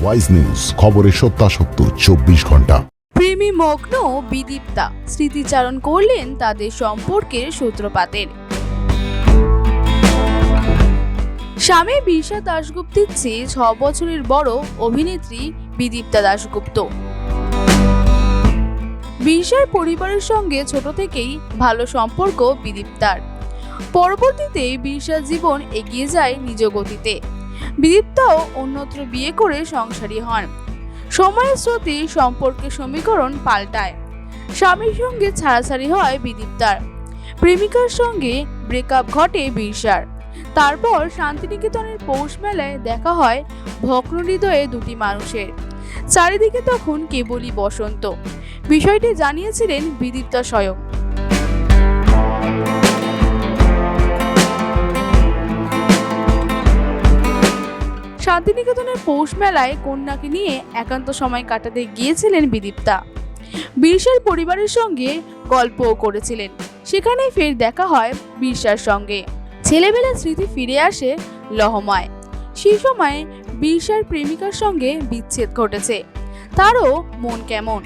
Wise news, খবরের সত্যাসত্য 24 ঘন্টা। প্রেমী মগ্ন বিদীপ্তা স্মৃতিচারণ করলেন তাদের সম্পর্কের সূত্রপাতের। স্বামী বিশা দাশগুপ্তের চেয়ে 6 বছরের বড় অভিনেত্রী বিদীপ্তা দাশগুপ্ত। বিশার পরিবারের সঙ্গে ছোট থেকেই ভালো সম্পর্ক বিদীপ্তার। পরবর্তীতে বিশার জীবন এগিয়ে যায় নিজ গতিতে। বিদীপ্তাও অন্যত্র বিয়ে করে সংসারী হন। সময়ের স্রোতে সম্পর্কের সমীকরণ পাল্টায়। স্বামীর সঙ্গে ছাড়াছাড়ি হয় বিদীপ্তার। প্রেমিকার সঙ্গে ব্রেকআপ ঘটে বিশার। তারপর শান্তিনিকেতনের পৌষ মেলায় দেখা হয় ভগ্ন হৃদয়ে দুটি মানুষের। চারিদিকে তখন কেবলই বসন্ত। বিষয়টি জানিয়েছিলেন বিদীপ্তা স্বয়ং। শান্তিনিকেতনের পৌষ মেলায় কন্যাকে নিয়ে একান্ত সময় কাটাতে গিয়েছিলেন বিদীপ্তা। বিশার পরিবারের সঙ্গে গল্পও করেছিলেন। সেখানে ফের দেখা হয় বিশার সঙ্গে। ছেলেবেলার স্মৃতি ফিরে আসে লহমায়। সেই সময় বিশার প্রেমিকার সঙ্গে বিচ্ছেদ ঘটেছে। তারও মন কেমন।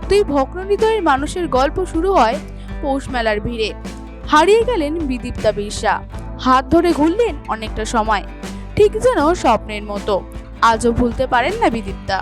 দুই ভগ্ন হৃদয়ের মানুষের গল্প শুরু হয় পৌষ মেলার ভিড়ে। হারিয়ে গেলেন বিদীপ্তা বিশা। হাত ধরে ঘুরলেন অনেকটা সময়, ঠিক যেন স্বপ্নের মতো। আজও ভুলতে পারেন না বিদীপ্তা।